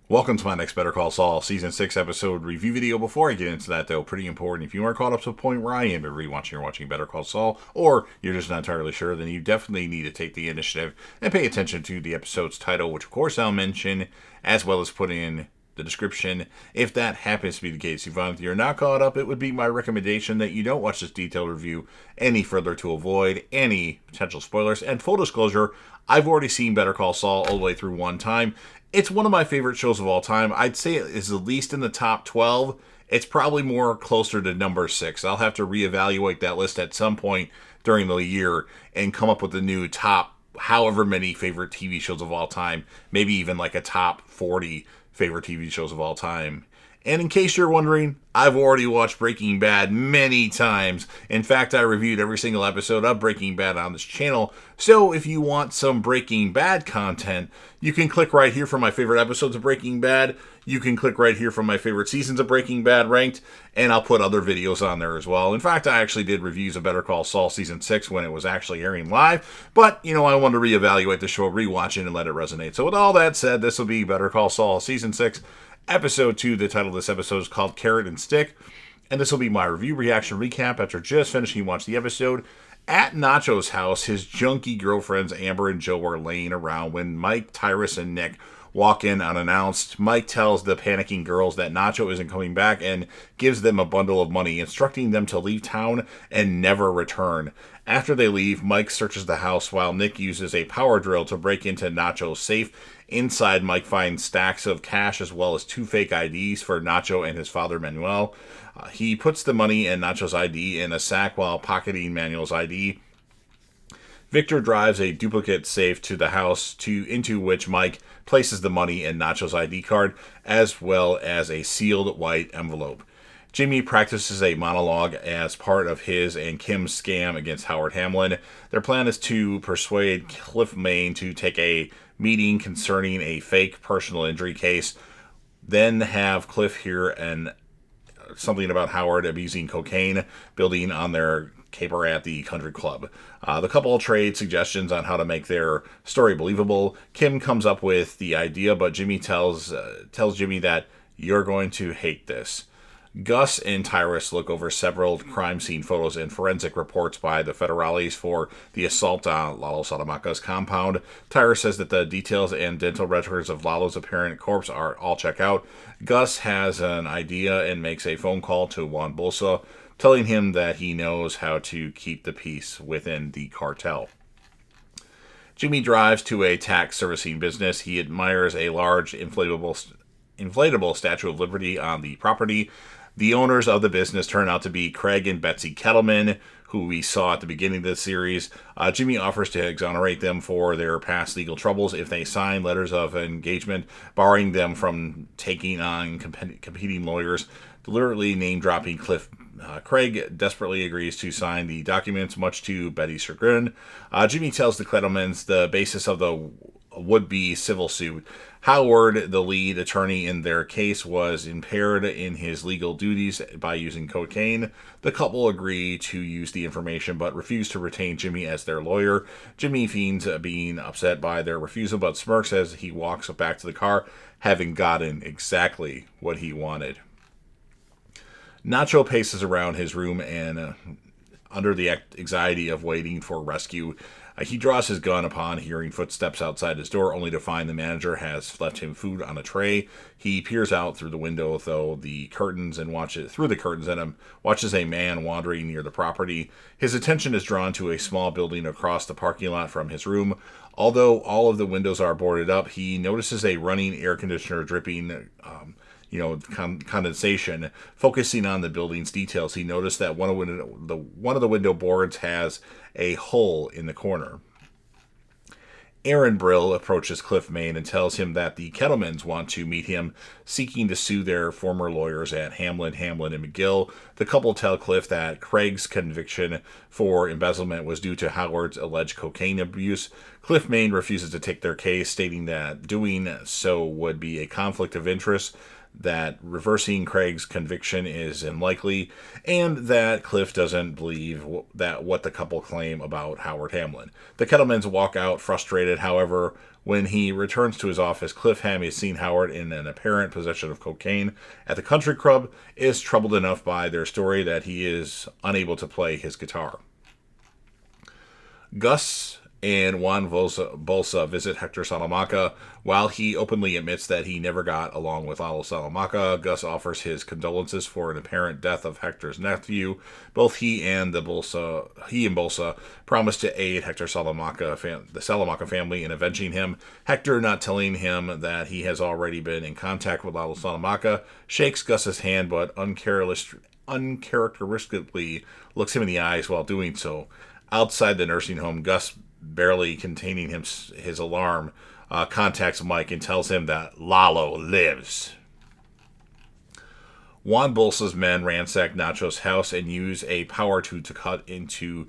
Welcome to my next Better Call Saul Season 6 episode review video. Before I get into that, though, pretty important, if you aren't caught up to the point where I am, but rewatching or watching Better Call Saul, or you're just not entirely sure, then you definitely need to take the initiative and pay attention to the episode's title, which of course I'll mention, as well as put in the description. If that happens to be the case, if you're not caught up, it would be my recommendation that you don't watch this detailed review any further to avoid any potential spoilers. And full disclosure, I've already seen Better Call Saul all the way through one time. It's one of my favorite shows of all time. I'd say it is at least in the top 12. It's probably more closer to number 6. I'll have to reevaluate that list at some point during the year and come up with a new top however many favorite TV shows of all time. Maybe even like a top 40 favorite TV shows of all time. And in case you're wondering, I've already watched Breaking Bad many times. In fact, I reviewed every single episode of Breaking Bad on this channel. So if you want some Breaking Bad content, you can click right here for my favorite episodes of Breaking Bad. You can click right here for my favorite seasons of Breaking Bad ranked, and I'll put other videos on there as well. In fact, I actually did reviews of Better Call Saul Season 6 when it was actually airing live, but, I wanted to reevaluate the show, rewatch it, and let it resonate. So with all that said, this will be Better Call Saul Season 6, Episode 2. The title of this episode is called Carrot and Stick, and this will be my review, reaction, recap after just finishing watching the episode. At Nacho's house, his junky girlfriends Amber and Joe are laying around when Mike, Tyrus, and Nick walk in unannounced. Mike tells the panicking girls that Nacho isn't coming back and gives them a bundle of money, instructing them to leave town and never return. After they leave, Mike searches the house while Nick uses a power drill to break into Nacho's safe. Inside, Mike finds stacks of cash as well as 2 fake IDs for Nacho and his father, Manuel. He puts the money and Nacho's ID in a sack while pocketing Manuel's ID. Victor drives a duplicate safe to the house into which Mike places the money and Nacho's ID card, as well as a sealed white envelope. Jimmy practices a monologue as part of his and Kim's scam against Howard Hamlin. Their plan is to persuade Cliff Main to take a meeting concerning a fake personal injury case, then have Cliff hear something about Howard abusing cocaine, building on their caper at the country club. The couple trade suggestions on how to make their story believable. Kim comes up with the idea, but Jimmy tells Jimmy that you're going to hate this. Gus and Tyrus look over several crime scene photos and forensic reports by the federales for the assault on Lalo Salamanca's compound. Tyrus says that the details and dental records of Lalo's apparent corpse are all check out. Gus has an idea and makes a phone call to Juan Bolsa, telling him that he knows how to keep the peace within the cartel. Jimmy drives to a tax servicing business. He admires a large inflatable Statue of Liberty on the property. The owners of the business turn out to be Craig and Betsy Kettleman, who we saw at the beginning of the series. Jimmy offers to exonerate them for their past legal troubles if they sign letters of engagement, barring them from taking on competing lawyers, deliberately name-dropping Cliff. Craig desperately agrees to sign the documents, much to Betty's chagrin. Jimmy tells the Kettlemans the basis of the would-be civil suit. Howard, the lead attorney in their case, was impaired in his legal duties by using cocaine. The couple agree to use the information but refuse to retain Jimmy as their lawyer. Jimmy feigns being upset by their refusal but smirks as he walks back to the car, having gotten exactly what he wanted. Nacho paces around his room and under the anxiety of waiting for rescue. He draws his gun upon hearing footsteps outside his door, only to find the manager has left him food on a tray. He peers out through the window, watches a man wandering near the property. His attention is drawn to a small building across the parking lot from his room. Although all of the windows are boarded up, he notices a running air conditioner dripping condensation. Focusing on the building's details, he noticed that one of the window boards has a hole in the corner. Aaron Brill approaches Cliff Main and tells him that the Kettlemans want to meet him, seeking to sue their former lawyers at Hamlin, and McGill. The couple tell Cliff that Craig's conviction for embezzlement was due to Howard's alleged cocaine abuse. Cliff Main refuses to take their case, stating that doing so would be a conflict of interest. that reversing Craig's conviction is unlikely, and that Cliff doesn't believe that what the couple claim about Howard Hamlin. The Kettlemans walk out frustrated. However, when he returns to his office, Cliff, having seen Howard in an apparent possession of cocaine at the country club, is troubled enough by their story that he is unable to play his guitar. Gus and Juan Bolsa visit Hector Salamanca. While he openly admits that he never got along with Lalo Salamanca, Gus offers his condolences for an apparent death of Hector's nephew. Both he and Bolsa promise to aid Hector Salamanca, the Salamanca family, in avenging him. Hector, not telling him that he has already been in contact with Lalo Salamanca, shakes Gus's hand, but uncharacteristically looks him in the eyes while doing so. Outside the nursing home, Gus, barely containing his alarm, contacts Mike and tells him that Lalo lives. Juan Bolsa's men ransack Nacho's house and use a power tool to cut into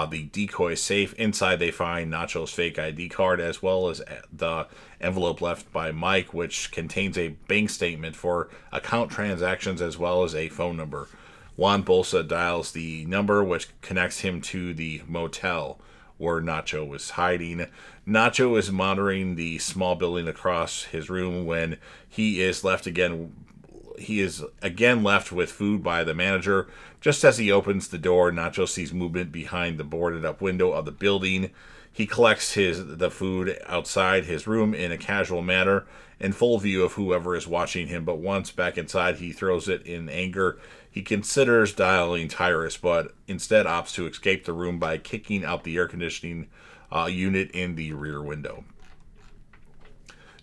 the decoy safe. Inside, they find Nacho's fake ID card as well as the envelope left by Mike, which contains a bank statement for account transactions as well as a phone number. Juan Bolsa dials the number, which connects him to the motel where Nacho was hiding. Nacho is monitoring the small building across his room when he is again left with food by the manager. Just as he opens the door, Nacho sees movement behind the boarded up window of the building. He collects the food outside his room in a casual manner, in full view of whoever is watching him, but once back inside, he throws it in anger. He considers dialing Tyrus, but instead opts to escape the room by kicking out the air conditioning unit in the rear window.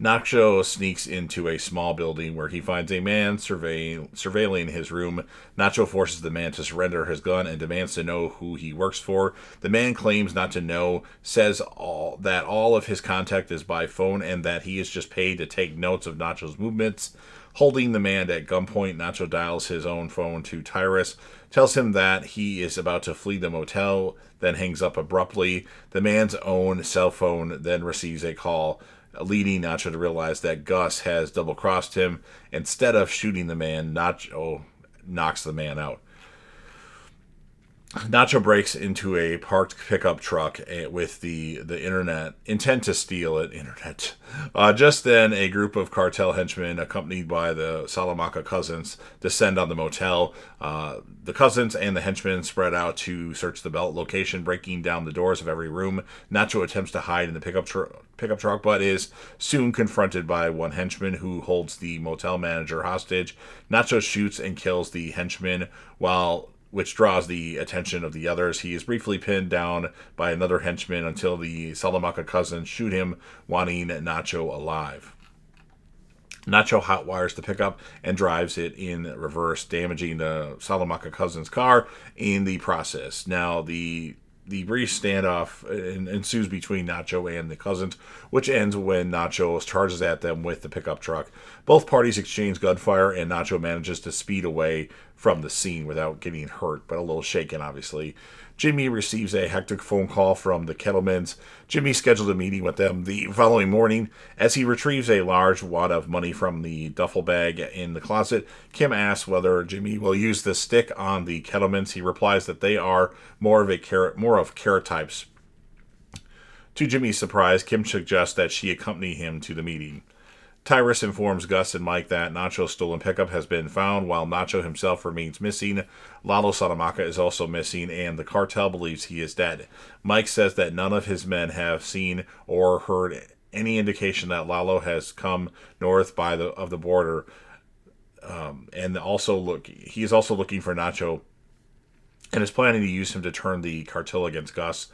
Nacho sneaks into a small building where he finds a man surveilling his room. Nacho forces the man to surrender his gun and demands to know who he works for. The man claims not to know, says that all of his contact is by phone and that he is just paid to take notes of Nacho's movements. Holding the man at gunpoint, Nacho dials his own phone to Tyrus, tells him that he is about to flee the motel, then hangs up abruptly. The man's own cell phone then receives a call, leading Nacho to realize that Gus has double-crossed him. Instead of shooting the man, Nacho knocks the man out. Nacho breaks into a parked pickup truck with the intent to steal it. Just then, a group of cartel henchmen, accompanied by the Salamanca cousins, descend on the motel. The cousins and the henchmen spread out to search the belt location, breaking down the doors of every room. Nacho attempts to hide in the pickup truck, but is soon confronted by one henchman who holds the motel manager hostage. Nacho shoots and kills the henchman, which draws the attention of the others. He is briefly pinned down by another henchman until the Salamanca cousins shoot him, wanting Nacho alive. Nacho hotwires the pickup and drives it in reverse, damaging the Salamanca cousins' car in the process. Now, the brief standoff ensues between Nacho and the cousins, which ends when Nacho charges at them with the pickup truck. Both parties exchange gunfire, and Nacho manages to speed away from the scene without getting hurt, but a little shaken, obviously. Jimmy receives a hectic phone call from the Kettlemans. Jimmy scheduled a meeting with them the following morning. As he retrieves a large wad of money from the duffel bag in the closet, Kim asks whether Jimmy will use the stick on the Kettlemans. He replies that they are more of carrot types. To Jimmy's surprise, Kim suggests that she accompany him to the meeting. Tyrus informs Gus and Mike that Nacho's stolen pickup has been found, while Nacho himself remains missing. Lalo Salamanca is also missing, and the cartel believes he is dead. Mike says that none of his men have seen or heard any indication that Lalo has come north of the border, and he is also looking for Nacho and is planning to use him to turn the cartel against Gus.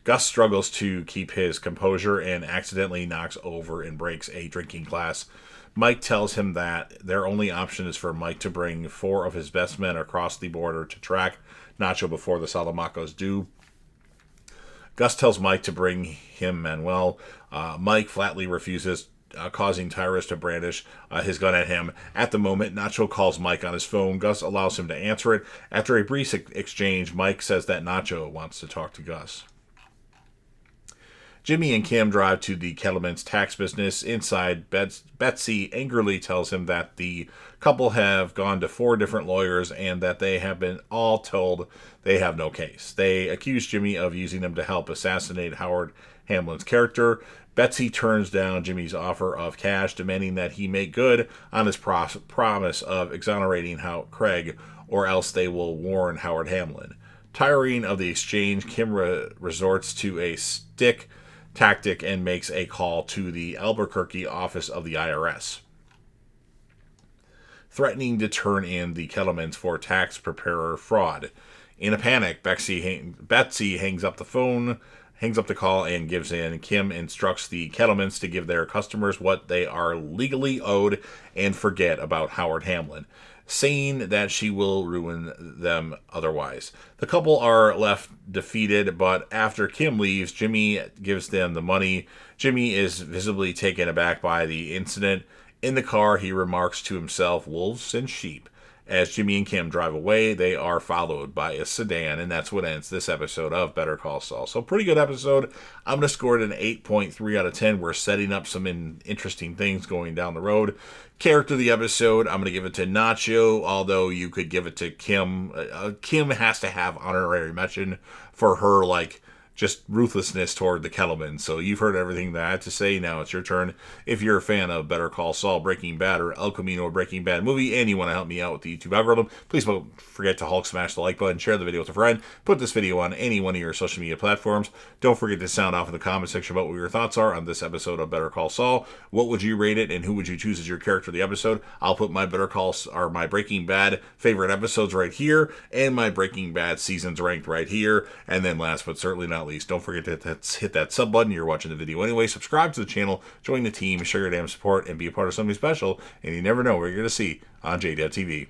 Gus struggles to keep his composure and accidentally knocks over and breaks a drinking glass. Mike tells him that their only option is for Mike to bring 4 of his best men across the border to track Nacho before the Salamancas do. Gus tells Mike to bring him Manuel. Mike flatly refuses, causing Tyrus to brandish his gun at him. At the moment, Nacho calls Mike on his phone. Gus allows him to answer it. After a brief exchange, Mike says that Nacho wants to talk to Gus. Jimmy and Kim drive to the Kettleman's tax business. Inside, Betsy angrily tells him that the couple have gone to 4 different lawyers and that they have been all told they have no case. They accuse Jimmy of using them to help assassinate Howard Hamlin's character. Betsy turns down Jimmy's offer of cash, demanding that he make good on his promise of exonerating Craig, or else they will warn Howard Hamlin. Tiring of the exchange, Kim resorts to a stick tactic and makes a call to the Albuquerque office of the IRS, threatening to turn in the Kettlemans for tax preparer fraud. In a panic, Betsy hangs up the call and gives in. Kim instructs the Kettlemans to give their customers what they are legally owed and forget about Howard Hamlin, saying that she will ruin them otherwise. The couple are left defeated, but after Kim leaves, Jimmy gives them the money. Jimmy is visibly taken aback by the incident. In the car, he remarks to himself, "Wolves and sheep." As Jimmy and Kim drive away, they are followed by a sedan, and that's what ends this episode of Better Call Saul. So pretty good episode. I'm going to score it an 8.3 out of 10. We're setting up some interesting things going down the road. Character of the episode, I'm going to give it to Nacho, although you could give it to Kim. Kim has to have honorary mention for her, just ruthlessness toward the Kettleman. So you've heard everything that I had to say. Now it's your turn. If you're a fan of Better Call Saul, Breaking Bad, or El Camino Breaking Bad movie, and you want to help me out with the YouTube algorithm, please don't forget to Hulk smash the like button, share the video with a friend, put this video on any one of your social media platforms. Don't forget to sound off in the comment section about what your thoughts are on this episode of Better Call Saul. What would you rate it, and who would you choose as your character of the episode? I'll put my my Breaking Bad favorite episodes right here, and my Breaking Bad seasons ranked right here. And then last but certainly not least, don't forget to hit that sub button. You're watching the video anyway. Subscribe to the channel, join the team, show your damn support, and be a part of something special. And you never know what you're going to see on JDAD TV.